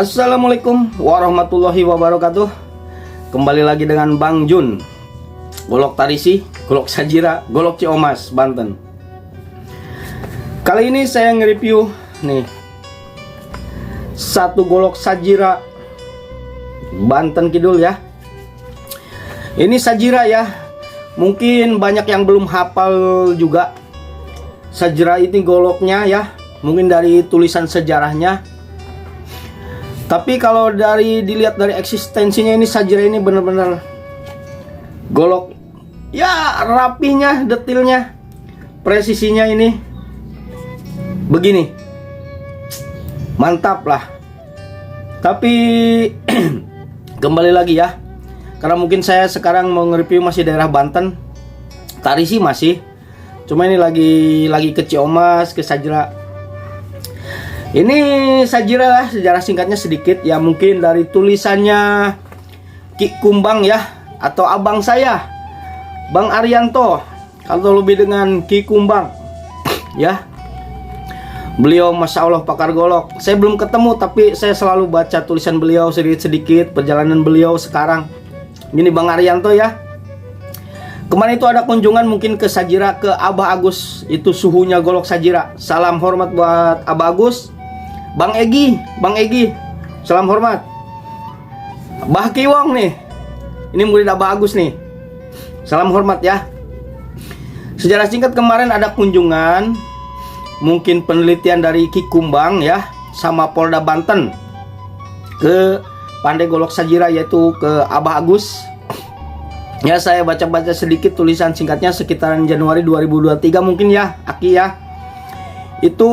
Assalamualaikum warahmatullahi wabarakatuh. Kembali lagi dengan Bang Jun, Golok Tarisi, Golok Sajira, Golok Ciomas, Banten. Kali ini saya nge-review nih satu golok Sajira Banten Kidul ya. Ini Sajira ya. Mungkin banyak yang belum hafal juga Sajira ini goloknya ya. Mungkin dari tulisan sejarahnya. Tapi kalau dilihat dari eksistensinya, ini Sajira ini benar-benar golok ya, rapinya, detailnya, presisinya ini begini, mantap lah. Tapi kembali lagi ya, karena mungkin saya sekarang mau nge-review masih daerah Banten, Tarisi masih, cuma ini lagi ke Ciomas, ke Sajira. Ini Sajira lah, sejarah singkatnya sedikit ya, mungkin dari tulisannya Ki Kumbang ya, atau abang saya Bang Arianto, kalau lebih dengan Ki Kumbang ya. Beliau Masya Allah pakar golok. Saya belum ketemu, tapi saya selalu baca tulisan beliau sedikit-sedikit, perjalanan beliau sekarang. Ini Bang Arianto ya. Kemarin itu ada kunjungan mungkin ke Sajira, ke Abah Agus, itu suhunya golok Sajira. Salam hormat buat Abah Agus. Bang Egi, salam hormat. Bah Kiwong nih, ini murid Abah Agus nih, salam hormat ya. Sejarah singkat, kemarin ada kunjungan, mungkin penelitian dari Ki Kumbang ya, sama Polda Banten ke Pandai Golok Sajira, yaitu ke Abah Agus. Ya, saya baca-baca sedikit tulisan singkatnya sekitaran Januari 2023 mungkin ya, Aki ya. Itu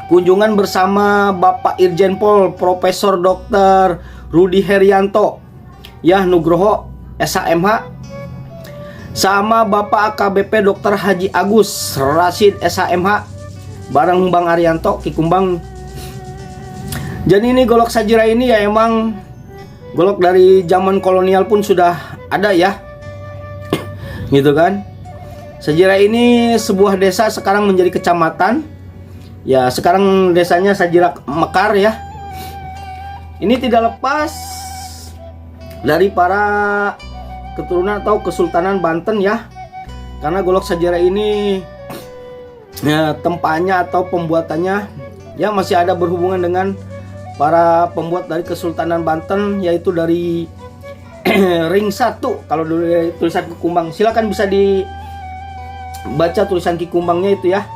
kunjungan bersama Bapak Irjen Pol Profesor Dr. Rudi Herianto ya, Nugroho SHMH, sama Bapak AKBP Dr. Haji Agus Rashid SHMH, bareng Bang Arianto, Ki Kumbang. Jadi ini golok Sajira ini ya emang golok dari zaman kolonial pun sudah ada ya. Gitu kan. Sajira ini sebuah desa, sekarang menjadi kecamatan. Ya, sekarang desanya Sajira Mekar ya. Ini tidak lepas dari para keturunan atau Kesultanan Banten ya. Karena golok Sajira ini ya, tempatnya atau pembuatannya ya masih ada berhubungan dengan para pembuat dari Kesultanan Banten, yaitu dari Ring 1. Kalau dari tulisan Ki Kumbang, silakan bisa dibaca tulisan Ki Kumbangnya itu ya,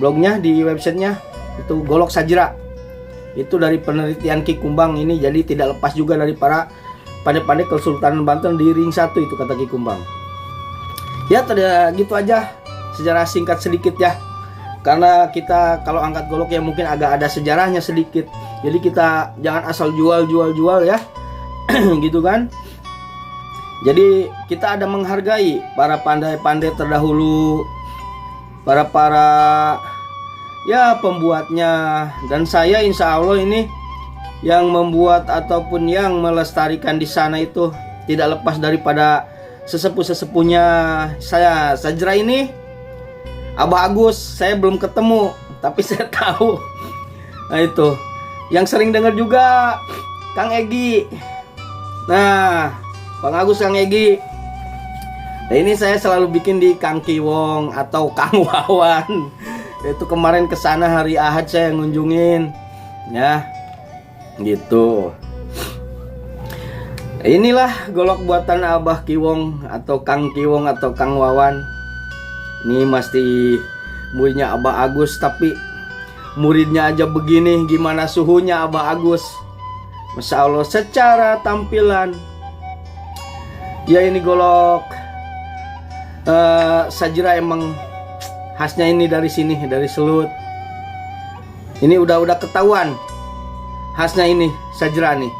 blognya di websitenya itu golok Sajira. Itu dari penelitian Ki Kumbang ini, jadi tidak lepas juga dari para pandai-pandai Kesultanan Banten di Ring 1 itu, kata Ki Kumbang. Ya, gitu aja sejarah singkat sedikit ya. Karena kita kalau angkat golok ya mungkin agak ada sejarahnya sedikit. Jadi kita jangan asal jual ya. Gitu kan. Jadi kita ada menghargai para pandai-pandai terdahulu, para ya pembuatnya. Dan saya insya Allah ini yang membuat ataupun yang melestarikan di sana itu tidak lepas daripada sesepuh-sesepuhnya saya. Sajira ini Abah Agus saya belum ketemu, tapi saya tahu. Nah itu yang sering dengar juga Kang Egi. Nah, Bang Agus, Kang Egi. Nah, ini saya selalu bikin di Kang Kiwong atau Kang Wawan. Itu kemarin kesana hari Ahad saya ngunjungin ya, gitu. Inilah golok buatan Abah Kiwong atau Kang Kiwong atau Kang Wawan. Ini masih muridnya Abah Agus, tapi muridnya aja begini, gimana suhunya Abah Agus. Masya Allah, secara tampilan ya ini golok Sajira emang khasnya ini dari sini, dari Selut. Ini udah ketahuan khasnya ini Sajira nih,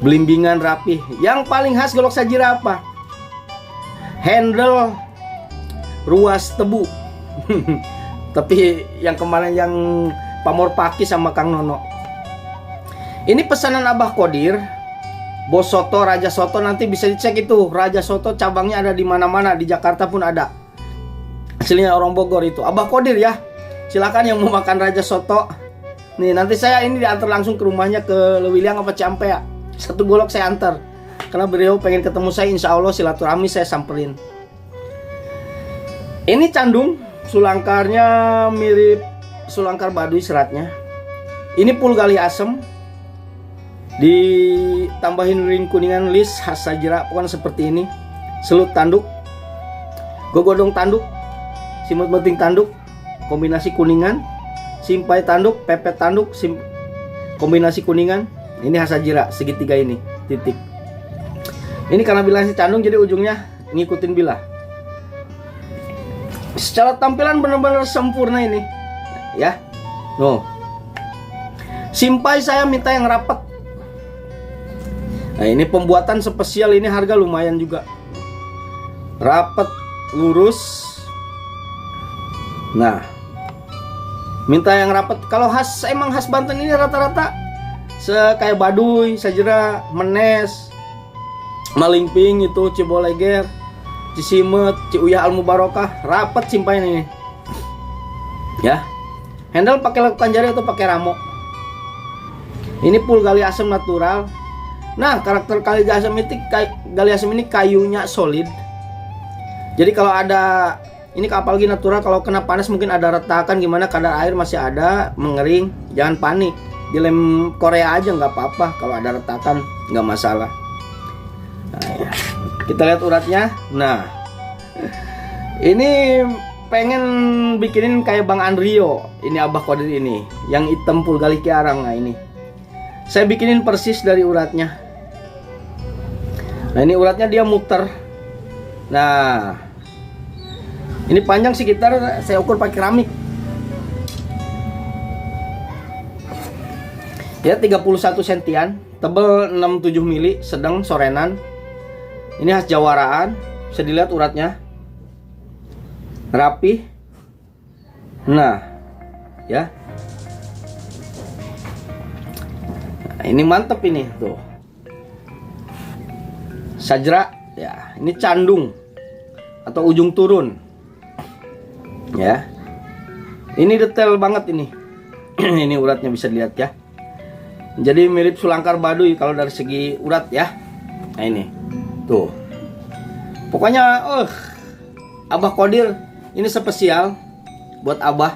belimbingan rapi. Yang paling khas golok Sajira apa? Handle ruas tebu. Tapi yang kemarin yang pamor paki sama Kang Nono, ini pesanan Abah Kodir, Bos Soto, Raja Soto. Nanti bisa dicek itu, Raja Soto cabangnya ada di mana-mana, di Jakarta pun ada. Aslinya orang Bogor itu, Abah Kodir ya. Silakan yang mau makan Raja Soto Nih nanti saya ini diantar langsung ke rumahnya ke Lewiliang apa Ciampea ya. Satu golok saya antar. Karena beliau pengen ketemu saya, insya Allah silaturahmi saya samperin. Ini candung, sulangkarnya mirip sulangkar baduy seratnya. Ini pul gali asem, ditambahin ring kuningan lis khas Sajra, pokoknya seperti ini. Selut tanduk, gogodong tanduk, simut beting tanduk, kombinasi kuningan, simpai tanduk, pepet tanduk, kombinasi kuningan. Ini khas Sajra segitiga ini, titik. Ini karena bilangnya candung jadi ujungnya ngikutin bilah. Secara tampilan benar-benar sempurna ini, ya. Noh. Simpai saya minta yang rapat. Nah ini pembuatan spesial, ini harga lumayan juga. Rapat, lurus. Nah, minta yang rapat. Kalau khas, emang khas Banten ini rata-rata kayak baduy, Sajra, menes, malingping itu, Ciboleger, Cisimet, Ciuyah Al Mubarokah, rapat simpai ini. Ya. Handle pakai lekukan jari atau pakai ramo. Ini pul gali asem natural. Nah, karakter gali asem ini kayunya solid. Jadi kalau ada ini apalagi natural, kalau kena panas mungkin ada retakan gimana, kadar air masih ada, mengering, jangan panik. Dilem Korea aja nggak apa-apa, kalau ada retakan nggak masalah. Nah, ya. Kita lihat uratnya. Nah, ini pengen bikinin kayak Bang Andrio. Ini Abah Qadir ini, yang hitam pul gali kiarang. Nah ini, saya bikinin persis dari uratnya. Nah ini uratnya dia muter. Nah, ini panjang sekitar saya ukur pakai keramik. Ya 31 sentian, tebal 67 mili, sedang sorenan. Ini khas Jawaraan. Bisa dilihat uratnya rapi. Nah, ya. Nah, ini mantep ini tuh. Sajra, ya. Ini candung atau ujung turun. Ya. Ini detail banget ini. Ini uratnya bisa dilihat ya. Jadi mirip sulangkar baduy kalau dari segi urat ya. Nah ini. Tuh. Pokoknya Abah Qadir ini spesial buat Abah.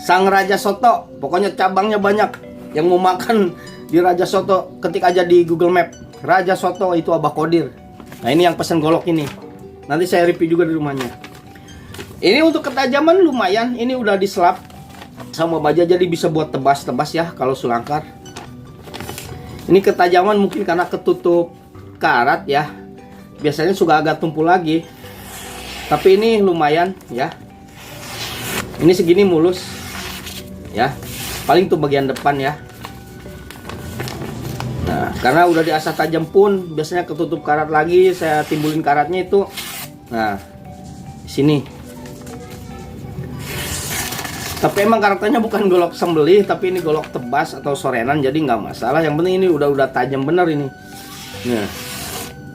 Sang Raja Soto. Pokoknya cabangnya banyak. Yang mau makan di Raja Soto, ketik aja di Google Map. Raja Soto itu Abah Qadir. Nah ini yang pesen golok ini. Nanti saya review juga di rumahnya. Ini untuk ketajaman lumayan. Ini udah diselap sama baja, jadi bisa buat tebas-tebas ya kalau sulangkar. Ini ketajaman mungkin karena ketutup karat ya. Biasanya suka agak tumpul lagi. Tapi ini lumayan ya. Ini segini mulus ya. Paling tuh bagian depan ya. Nah, karena udah diasah tajam pun biasanya ketutup karat lagi, saya timbulin karatnya itu. Nah, di sini. Tapi emang karakternya bukan golok sembelih, tapi ini golok tebas atau sorenan, jadi nggak masalah. Yang penting ini udah tajam bener ini. Nah,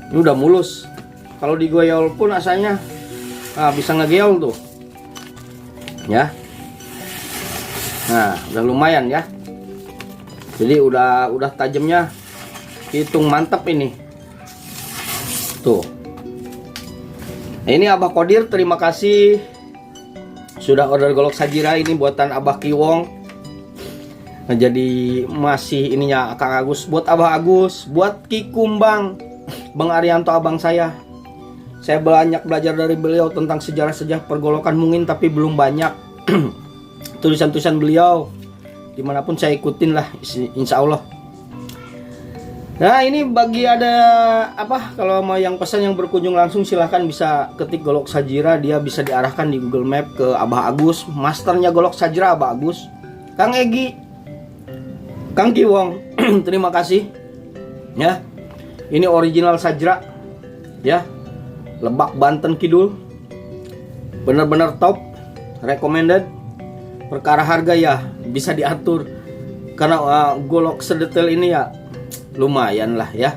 ini udah mulus. Kalau digoyol pun asalnya bisa ngegeol tuh. Ya. Nah, udah lumayan ya. Jadi udah tajamnya hitung mantep ini. Tuh. Nah, ini Abah Qadir, terima kasih sudah order golok Sajira ini buatan Abah Kiwong. Nah, jadi masih ininya Kang Agus, buat Abah Agus, buat Ki Kumbang, Bang Arianto abang saya. Saya banyak belajar dari beliau tentang sejarah-sejarah pergolokan mungkin, tapi belum banyak. Tulisan-tulisan beliau dimanapun saya ikutin lah, insya Allah. Nah ini bagi ada apa, kalau mau yang pesan yang berkunjung langsung silahkan bisa ketik golok Sajira, dia bisa diarahkan di Google Map ke Abah Agus, masternya golok Sajira Abah Agus, Kang Egi, Kang Kiwong. Terima kasih ya. Ini original Sajira ya, Lebak Banten Kidul, bener-bener top, recommended. Perkara harga ya bisa diatur, karena golok sedetail ini ya lumayan lah ya.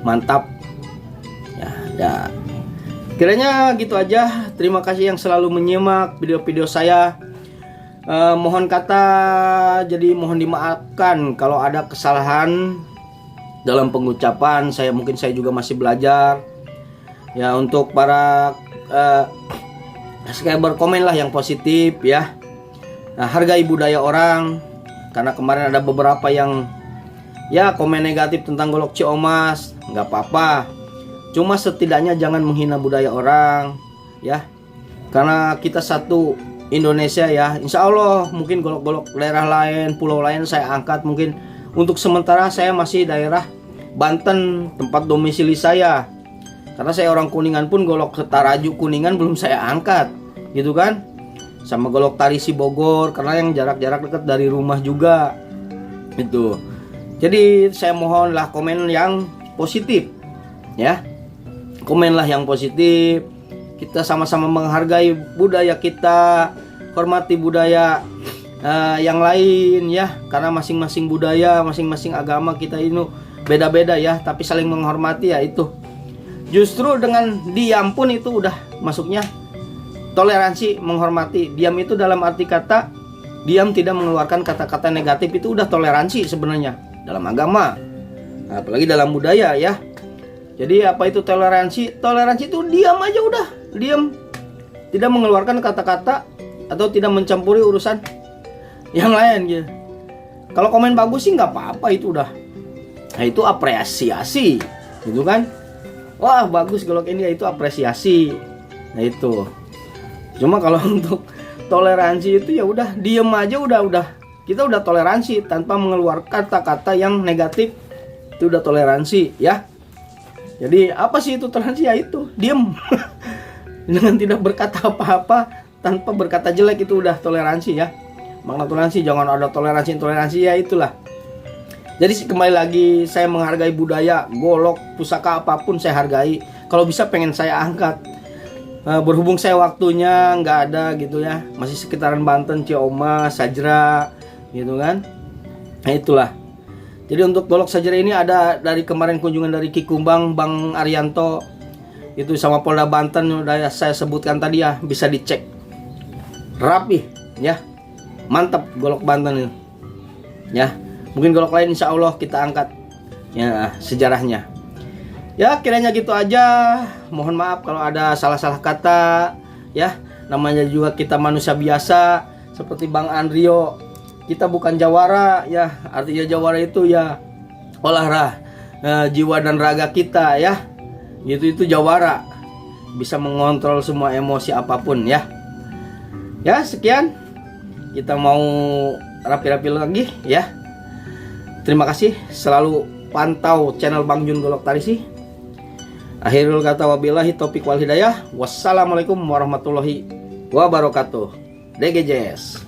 Mantap ya. Kiranya gitu aja. Terima kasih yang selalu menyimak video-video saya. Mohon kata, jadi mohon dimaafkan kalau ada kesalahan dalam pengucapan. Mungkin saya juga masih belajar. Ya, untuk para subscriber, komenlah yang positif ya. Nah, hargai budaya orang, karena kemarin ada beberapa yang ya komen negatif tentang Golok Ciomas. Nggak apa-apa, cuma setidaknya jangan menghina budaya orang ya, karena kita satu Indonesia ya. Insya Allah mungkin golok-golok daerah lain, pulau lain saya angkat. Mungkin untuk sementara saya masih daerah Banten, tempat domisili saya. Karena saya orang Kuningan pun golok Taraju Kuningan belum saya angkat, gitu kan. Sama golok Tarisi Bogor, karena yang jarak-jarak dekat dari rumah juga. Itu. Jadi saya mohonlah komen yang positif, ya. Komenlah yang positif. Kita sama-sama menghargai budaya kita, hormati budaya yang lain ya, karena masing-masing budaya, masing-masing agama kita ini beda-beda ya, tapi saling menghormati ya itu. Justru dengan diam pun itu udah masuknya toleransi, menghormati. Diam itu dalam arti kata diam, tidak mengeluarkan kata-kata negatif, itu udah toleransi sebenarnya dalam agama, apalagi dalam budaya ya. Jadi apa itu toleransi? Toleransi itu diam aja udah, diam, tidak mengeluarkan kata-kata atau tidak mencampuri urusan yang lain gitu. Kalau komen bagus sih nggak apa-apa, itu udah, nah itu apresiasi gitu kan. Wah bagus golok ini ya, itu apresiasi. Nah itu. Cuma kalau untuk toleransi itu ya udah diam aja udah kita udah toleransi tanpa mengeluarkan kata-kata yang negatif, itu udah toleransi ya. Jadi apa sih itu toleransi? Ya itu diam dengan tidak berkata apa-apa, tanpa berkata jelek, itu udah toleransi ya. Makna toleransi, jangan ada toleransi ya, itulah. Jadi kembali lagi, saya menghargai budaya, golok, pusaka apapun saya hargai. Kalau bisa pengen saya angkat. Berhubung saya waktunya nggak ada gitu ya, masih sekitaran Banten, Ciomas, Sajra gitu kan. Nah itulah. Jadi untuk golok Sajra ini ada dari kemarin kunjungan dari Kikumbang, Bang Arianto, itu sama Polda Banten, udah saya sebutkan tadi ya, bisa dicek. Rapi ya, mantap golok Banten ini ya. Mungkin golok lain insya Allah kita angkat ya sejarahnya. Ya kiranya gitu aja. Mohon maaf kalau ada salah-salah kata ya. Namanya juga kita manusia biasa, seperti Bang Andrio. Kita bukan jawara ya. Artinya jawara itu ya olahraga jiwa dan raga kita ya. Itu jawara. Bisa mengontrol semua emosi apapun ya. Ya sekian. Kita mau rapi-rapi lagi ya. Terima kasih selalu pantau channel Bang Jun Golok Tarisi. Akhirul kata wabillahi taufiq wal hidayah. Wassalamualaikum warahmatullahi wabarakatuh. DGJS.